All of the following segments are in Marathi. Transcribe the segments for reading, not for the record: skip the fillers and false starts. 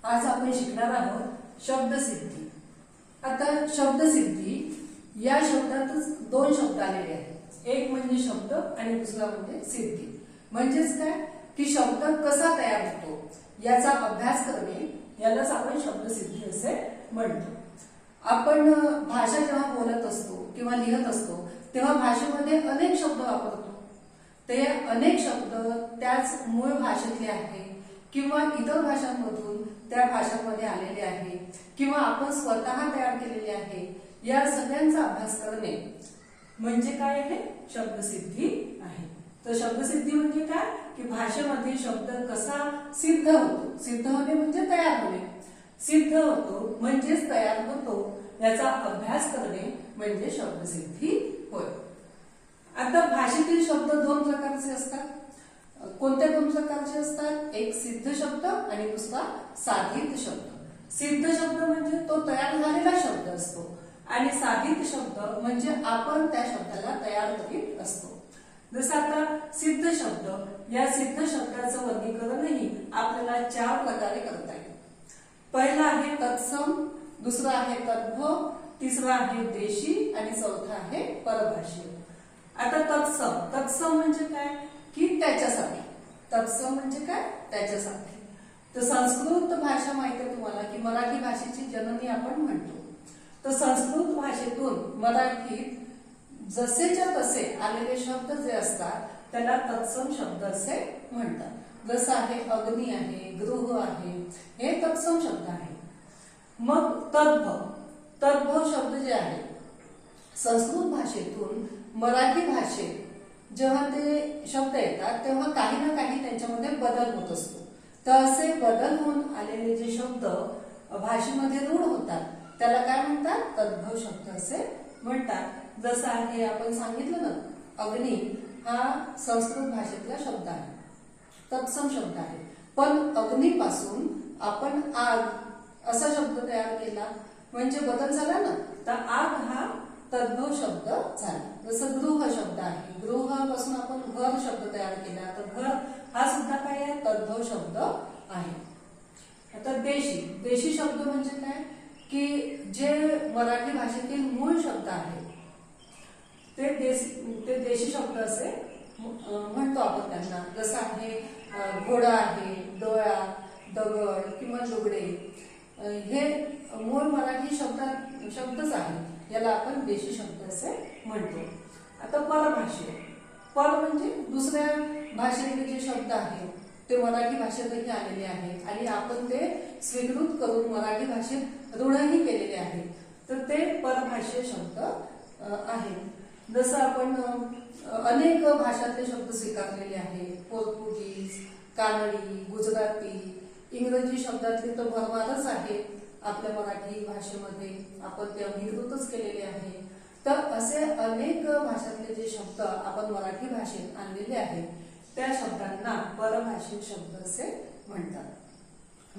आज आपण शिकणार आहोत शब्दसिद्धी। आता शब्दसिद्धी या शब्दातच दोन शब्द आलेले आहेत, एक म्हणजे शब्द आणि दुसरा म्हणजे सिद्धी। म्हणजेच काय की शब्द कसा तयार होतो याचा अभ्यास करणे यालाच आपण शब्दसिद्धी असे म्हणतो। आपण भाषा जेव्हा बोलत असतो किंवा लिहित असतो तेव्हा भाषेमध्ये अनेक शब्द वापरतो। ते अनेक शब्द त्याच मूळ भाषेतले आहे किंवा इतर भाषांमधून त्या भाषांमध्ये आलेले आहे किंवा आपण स्वतः तयार केलेले आहे। या सगळ्यांचा अभ्यास करणे म्हणजे काय आहे, शब्दसिद्धी आहे। तर शब्दसिद्धी म्हणजे काय की भाषेमध्ये शब्द कसा सिद्ध होतो, सिद्ध होणे म्हणजे तयार होणे, सिद्ध होतो म्हणजेच तयार होतो याचा अभ्यास करणे म्हणजे शब्दसिद्धी होय। आता भाषेतील शब्द दोन प्रकारचे असतात। कोणत्या दोन प्रकारचे असतात, एक सिद्ध शब्द आणि दुसरा साधित शब्द। सिद्ध शब्द म्हणजे तो तयार झालेला शब्द असतो आणि साधित शब्द म्हणजे आपण त्या शब्दाला तयार करीत असतो। जसं आता सिद्ध शब्द, या सिद्ध शब्दाचं वर्गीकरणही आपल्याला चार प्रकारे करता येईल। पहिला आहे तत्सम, दुसरा आहे तद्भव, तिसरा आहे देशी आणि चौथा आहे परभाषीय। आता तत्सम, तत्सम म्हणजे काय की त्याच्यासाठी, तत्सम म्हणजे काय त्याच्यासाठी। तर संस्कृत भाषा माहिती आहे तुम्हाला की मराठी भाषेची जननी आपण म्हणतो। तर संस्कृत भाषेतून मराठीत जसेच्या तसे आलेले शब्द जे असतात त्याला तत्सम शब्द असे म्हणतात। जसं आहे अग्नी आहे, गृह आहे, हे तत्सम शब्द आहे। मग तद्भव, तद्भव शब्द जे आहे संस्कृत भाषेतून मराठी भाषेत जेव्हा ते शब्द येतात तेव्हा काही ना काही त्यांच्यामध्ये बदल होत असतो। तर असे बदल होऊन आलेले जे शब्द भाषेमध्ये रूढ होतात त्याला काय म्हणतात, तद्भव शब्द असे म्हणतात। जसं आहे आपण सांगितलं ना, अग्नी हा संस्कृत भाषेतला शब्द आहे, तत्सम शब्द आहे। पण अग्नीपासून आपण आग असा शब्द तयार केला म्हणजे बदल झाला ना, तर आग हा तद्भव शब्द झाला। जसं गृह शब्द आहे, गृहापासून आपण घर शब्द तयार केला तर घर हा सुद्धा काय आहे, तद्भव शब्द आहे। आता देशी, देशी शब्द म्हणजे काय की जे मराठी भाषेतील मूळ शब्द आहे ते देशी शब्द असे म्हणतो आपण त्यांना। जसं आहे घोडा आहे, डोळा, दगड किंवा लुगडे, हे मूळ मराठी शब्दच आहे, याला आपण देशी शब्द असे म्हणतो। आता परभाषीय, पर म्हणजे दुसऱ्या भाषेतले जे शब्द आहेत ते मराठी भाषेतही आलेले आहेत आणि आपण ते स्वीकृत करून मराठी भाषेत रूढही केलेले आहेत, तर ते परभाषीय शब्द आहेत। जसं आपण अनेक भाषातले शब्द स्वीकारलेले आहेत, पोर्तुगीज, कानडी, गुजराती, इंग्रजी शब्दातले तर भरमारच आहे आपल्या मराठी भाषेमध्ये, आपण ते अंगीकृतच केलेले आहे। तर असे अनेक भाषातले जे शब्द आपण मराठी भाषेत आणलेले आहेत त्या शब्दांना परभाषीय शब्द असे म्हणतात।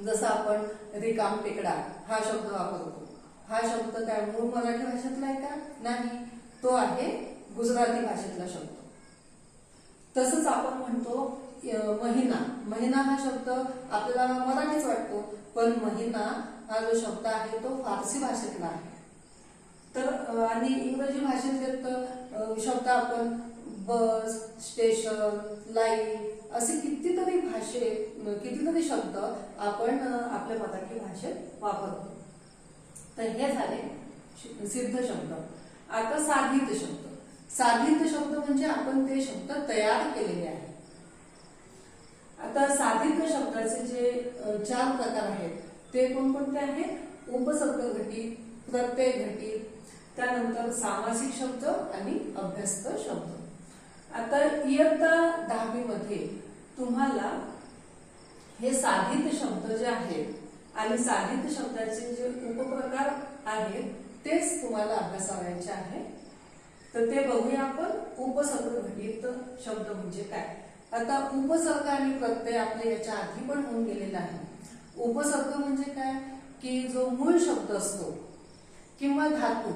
जसं आपण रिकाम टेकडा हा शब्द वापरतो, हा शब्द काय मूळ मराठी भाषेतला आहे का, नाही, तो आहे गुजराती भाषेतला शब्द। तसंच आपण म्हणतो महिना, महिना हा शब्द आपल्याला मराठीच वाटतो पण महिना हा जो शब्द आहे तो फारसी भाषेतला आहे। तर आणि इंग्रजी भाषेतले शब्द आपण बस, स्टेशन, लाईन असे कितीतरी शब्द आपण आपल्या मराठी भाषेत वापरतो। तर हे झाले सिद्ध शब्द। आता साधित शब्द, साधित शब्द म्हणजे आपण ते शब्द तयार केलेले आहेत। आता साधित शब्दाचे जे चार प्रकार आहेत ते कोणकोणते आहेत, उपसर्ग घटित, प्रत्यय घटित, त्यानंतर सामासिक शब्द आणि अभ्यस्त शब्द। आता इयत्ता 10वी मध्ये तुम्हाला हे साधित शब्द जे आहेत आणि साधित शब्दाचे जे उपप्रकार आहेत तेच तुम्हाला अभ्यासायचे आहे। तर ते बघूया आपण। उपसर्ग घटित शब्द म्हणजे काय। आता उपसर्ग आणि प्रत्यय आपल्या याच्या आधी पण होऊन गेलेला आहे। उपसर्ग म्हणजे काय की जो मूळ शब्द असतो किंवा धातू,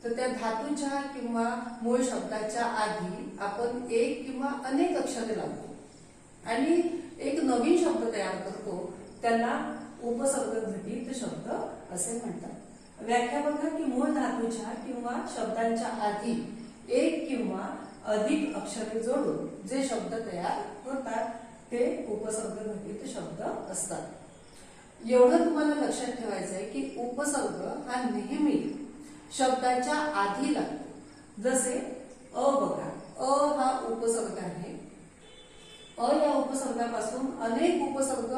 तर त्या धातूच्या किंवा मूळ शब्दाच्या आधी आपण एक किंवा अनेक अक्षरे लावतो आणि एक नवीन शब्द तयार करतो, त्याला उपसर्ग घटित शब्द असे म्हणतात। व्याख्या बघा की मूळ धातूच्या किंवा शब्दांच्या आधी एक किंवा अधिक अक्षरे जोडून जे शब्द तयार होतात ते उपसर्ग घटित शब्द असतात। एवढं तुम्हाला लक्षात ठेवायचं आहे की उपसर्ग हा नेहमी शब्दाच्या आधी लागतो। जसे अ बघा, अ हा उपसर्ग आहे। अ या उपसर्गापासून अनेक उपसर्ग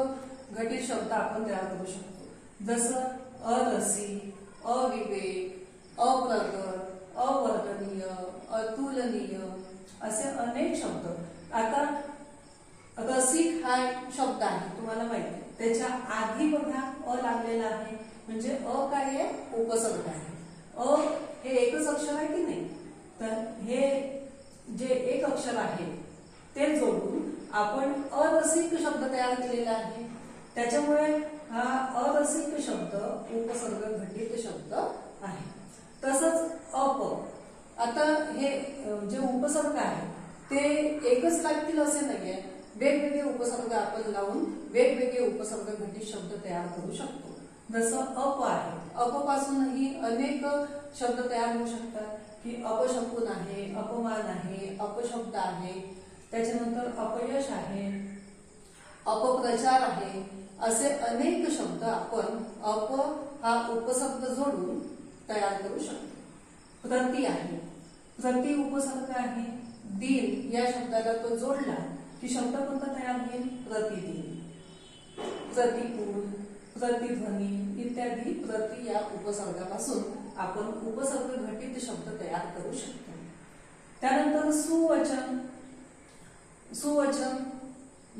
घटित शब्द आपण तयार करू शकतो। जसं अरसी, अविवेक, अप्रगत, अवर्णनीय, अतुलनीय असे अनेक शब्द। आता रसिक हा शब्द आहे, तुम्हाला माहिती आहे, त्याच्या आधी बघा अ लागलेला आहे, म्हणजे अ काय आहे, उपसर्ग आहे। अ हे एकच अक्षर आहे की नाही, तर हे जे एक अक्षर आहे ते जोडून आपण अरसिक शब्द तयार केलेला आहे। त्याच्यामुळे हा अरसिक शब्द उपसर्ग घटित शब्द आहे। तसंच अप, आता हे जे उपसर्ग आहे ते एकच लागतील असे नाहीये, वेगवेगळे उपसर्ग आपण लावून वेगवेगळे उपसर्ग घटित शब्द तयार करू शकतो। जसं अप आहे, अप पासूनही अनेक शब्द तयार होऊ शकतात की अपशकुन आहे, अपमान आहे, अपशब्द आहे, त्याच्यानंतर अपयश आहे, अपप्रचार आहे, असे अनेक शब्द आपण अप हा उपसर्ग जोडून तयार करू शकतो। प्रति आहे, प्रति उपसर्ग आहे। दिन या शब्दाला तो जोडला की शब्द कोणता तयार होईल, प्रतिदिन, प्रतिकूल, प्रतिध्वनी इत्यादी प्रति या उपसर्गापासून आपण उपसर्ग घटित शब्द तयार करू शकतो। त्यानंतर सुवचन, सुवचन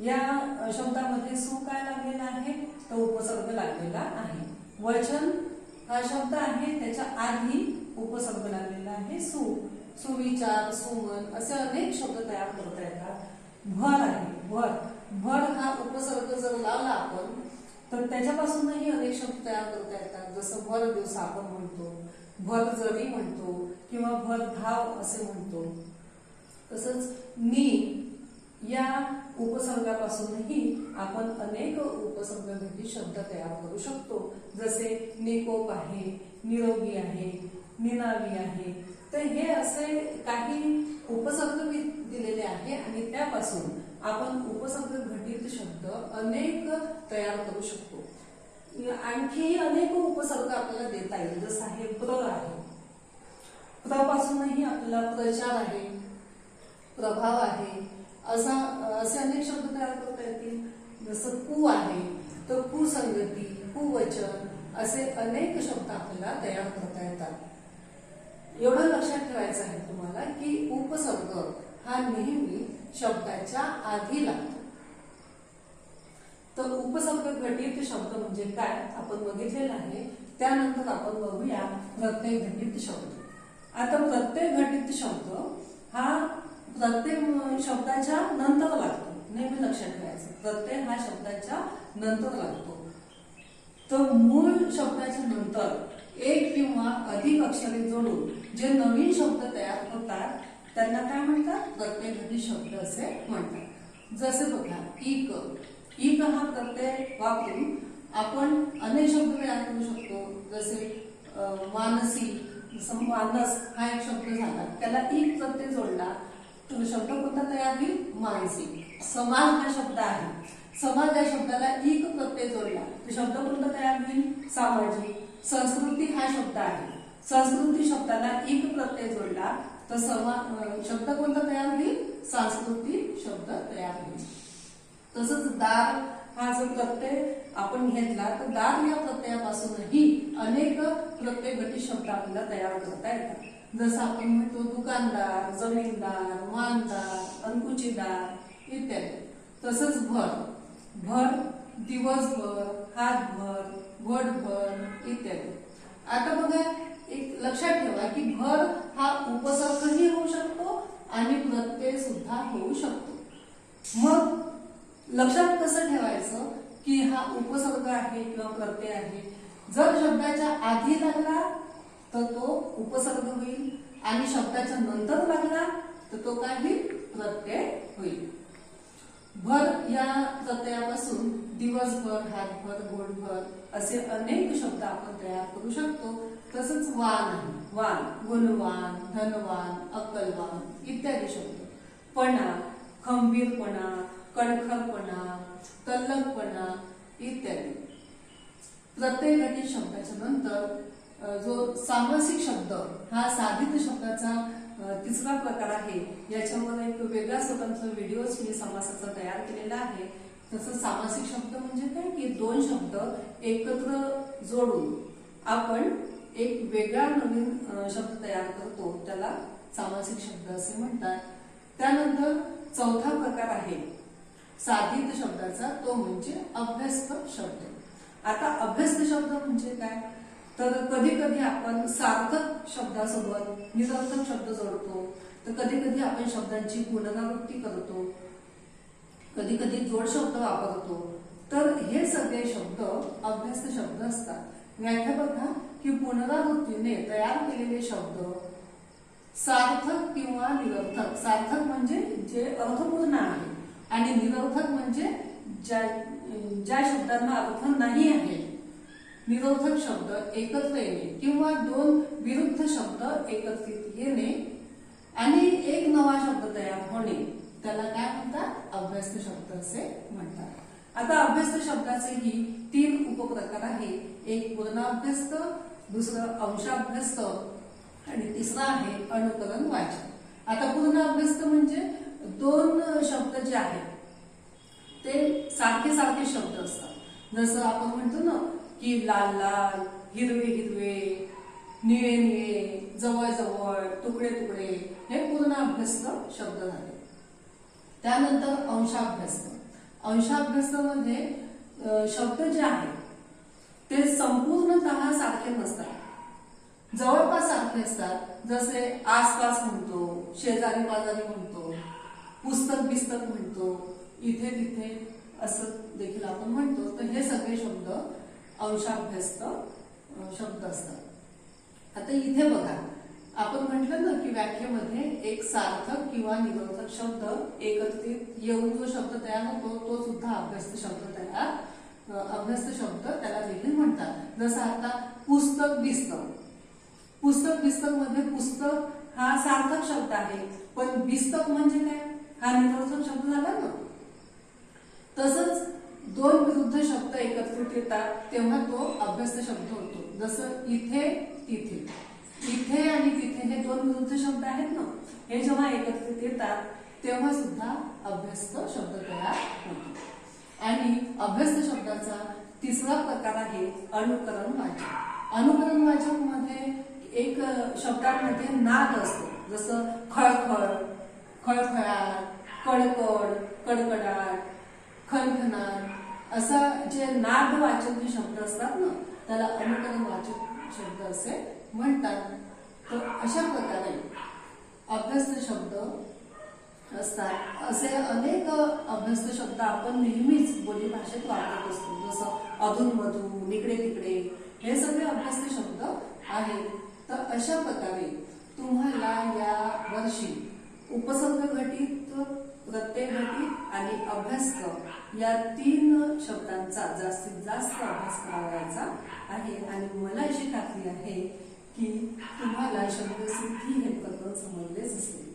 या शब्दामध्ये सु काय लागलेला आहे, तो उपसर्ग लागलेला आहे। वचन हा शब्द आहे, त्याच्या आधी उपसर्ग लागलेला आहे सु, सुविचार, सुमन असे अनेक शब्द तयार करता येतात। भर आहे, भर, भर हा उपसर्ग जर लावला आपण तर त्याच्यापासूनही अनेक शब्द तयार करता येतात। जसं भर दिवस आपण म्हणतो, भर जरी म्हणतो किंवा भर धाव असे म्हणतो। तसंच नी या उपसर्गापासूनही आपण अनेक उपसर्ग घटित शब्द तयार करू शकतो। जसे निकोप आहे, निरोगी आहे, निनावी आहे। तर हे असे काही उपसर्ग दिलेले आहे आणि त्यापासून आपण उपसर्ग घटित शब्द अनेक तयार करू शकतो। आणखी अनेक उपसर्ग आपल्याला देता येईल। जसं आहे प्र आहे, प्र पासूनही आपल्याला प्रचार आहे, प्रभाव आहे, असे अनेक शब्द तयार करता येतील। जसं कु आहे तर कुसंगती, कुवचन असे अनेक शब्द आपल्याला तयार करता येतात। एवढं लक्षात ठेवायचं आहे तुम्हाला की उपसर्ग हा नेहमी शब्दाच्या आधी लागतो। तर उपसर्ग घटित शब्द म्हणजे काय आपण बघितलेलं आहे। त्यानंतर आपण बघूया प्रत्यय घटित शब्द। आता प्रत्यय घटित शब्द हा प्रत्येक शब्दाच्या नंतर लागतो, नेहमी लक्षात ठेवायचं, प्रत्यय हा शब्दाच्या नंतर लागतो। तर मूळ शब्दाच्या नंतर एक किंवा अधिक अक्षरे जोडून जे नवीन शब्द तयार होतात त्यांना काय म्हणतात, प्रत्यय घटित शब्द असे म्हणतात। जसे बघा इक, इक हा प्रत्यय वापरून आपण अनेक शब्द तयार करू शकतो। जसे मानसी, मानस हा एक शब्द झाला, त्याला इक प्रत्यय जोडला तर शब्द कोणता तयार होईल, मानसिक। समाज हा शब्द आहे, समाज या शब्दाला इक प्रत्यय जोडला तर शब्द कोणता तयार होईल, सामाजिक। संस्कृती हा शब्द आहे, संस्कृती शब्दाला इक प्रत्यय जोडला तर शब्द कोणता तयार होईल, सांस्कृतिक शब्द तयार होईल। तसंच दार हा जो प्रत्यय आपण घेतला तर दार या प्रत्ययापासूनही अनेक प्रत्यय घटित शब्द आपल्याला तयार करता येतात। जसं आपण म्हणतो दुकानदार, जमीनदार, मानदार, अंकुचीदार इत्यादी। तसंच भर, भर दिवसभर, हातभर, घोटभर इत्यादी। आता बघा एक लक्षात ठेवा की भर हा उपसर्गही होऊ शकतो आणि प्रत्यय सुद्धा होऊ शकतो। मग लक्षात कसं ठेवायचं की हा उपसर्ग आहे किंवा प्रत्यय आहे। जर शब्दाच्या आधी लागला तर तो उपसर्ग होईल आणि शब्दाच्या नंतर लागला तर तो काय होईल, प्रत्यय होईल। भर या प्रत्ययापासून दिवसभर, हातभर, बोटभर असे अनेक शब्द आपण तयार करू शकतो. तसंच वान आहे, वान, गुणवान, धनवान, अक्कलवान इत्यादी शब्द. पणा, खंबीरपणा, कणखरपणा, तल्लखपणा इत्यादी. प्रत्यय घटित शब्दाच्या नंतर जो सामासिक शब्द हा साधित शब्दाचा तिसरा प्रकार आहे. याच्यावर एक वेगळा स्वतंत्र व्हिडिओज मी समासाचा तयार केलेला आहे. तसं सामासिक शब्द म्हणजे काय की दोन शब्द एकत्र जोडून आपण एक वेगळा नवीन शब्द तयार करतो, त्याला सामासिक शब्द असे म्हणतात. त्यानंतर चौथा प्रकार आहे साधित शब्दाचा, तो म्हणजे अभ्यस्त शब्द. आता अभ्यस्त शब्द म्हणजे काय, तर कधी कधी आपण सार्थक शब्दासोबत निरर्थक शब्द जोडतो, तर कधी कधी आपण शब्दांची पुनरावृत्ती करतो, कधी कधी जोड शब्द वापरतो. तर हे सगळे शब्द अभ्यस्त शब्द असतात. व्याख्या बघा की पुनरावृत्तीने तयार केलेले शब्द सार्थक किंवा निरर्थक. सार्थक म्हणजे जे अर्थपूर्ण आहे आणि निरर्थक म्हणजे ज्या शब्दांना अर्थ नाही आहे. निरर्थक शब्द एकत्र येणे किंवा दोन विरुद्ध शब्द एकत्रित येणे आणि एक नवा शब्द तयार होणे, त्याला काय म्हणतात, अभ्यस्त शब्द असे म्हणतात. आता अभ्यस्त शब्दाचेही 3 उपप्रकार आहे. एक पूर्णाभ्यस्त, दुसरं अंशाभ्यस्त आणि तिसरा आहे अनुकरण वाचक. आता पूर्णाभ्यस्त म्हणजे दोन शब्द जे आहेत ते सारखे सारखे शब्द असतात. जसं आपण म्हणतो ना की लाल लाल, हिरवे हिरवे, निळे निळे, जवळ जवळ, तुकडे तुकडे, हे पूर्णाभ्यस्त शब्द झाले. त्यानंतर अंशाभ्यस्त. अंशाभ्यस्त मध्ये शब्द जे आहेत ते संपूर्णतः सारखे नसतात, जवळपास सारखे असतात. जसे आसपास म्हणतो, शेजारी पाजारी म्हणतो, पुस्तक बिस्तक म्हणतो, इथे तिथे असं देखील आपण म्हणतो. तर हे सगळे शब्द अंशाभ्यस्त शब्द असतात. आता इथे बघा, आपण म्हटलं ना की व्याख्येमध्ये एक सार्थक किंवा निरर्थक शब्द एकत्रित येऊन जो शब्द तयार होतो तो सुद्धा अभ्यस्त शब्द त्याला देखील म्हणतात. जसं आता पुस्तक बिस्तक. पुस्तक बिस्तक मध्ये पुस्तक हा सार्थक शब्द आहे, पण बिस्तक म्हणजे काय, हा निरर्थक शब्द झाला ना. तसंच दोन विरुद्ध शब्द एकत्रित येतात तेव्हा तो अभ्यस्त शब्द होतो. जसं इथे तिथे. इथे आणि तिथे हे दोन विरुद्ध शब्द आहेत ना, हे जेव्हा एकत्रित येतात तेव्हा सुद्धा अभ्यस्त शब्द तयार होतो. आणि अभ्यस्त शब्दाचा तिसरा प्रकार आहे अनुकरण वाचक. अनुकरण वाचक मध्ये एक शब्दांमध्ये नाद असतो. जसं खळखळ, खळखळाट, कडकड, कडकडाट, खणखणाट, असा जे नादवाचक जे शब्द असतात ना त्याला अनुकरण वाचक शब्द असे म्हणतात. तर अशा प्रकारे अभ्यस्त शब्द असतात. असे अनेक अभ्यस्त शब्द आपण नेहमीच बोलीभाषेत वापरत असतो. जसं अधूनमधून, इकडे तिकडे, हे सगळे अभ्यस्त शब्द आहेत. तर अशा प्रकारे तुम्हाला या वर्षी उपसर्ग घटित, प्रत्यय घटित आणि अभ्यस्त या 3 शब्दांचा जास्तीत जास्त अभ्यास करायचा आहे. आणि मला अशी खात्री आहे की तुम्हाला शब्दसिद्धी हे प्रकरण समजलेच असेल.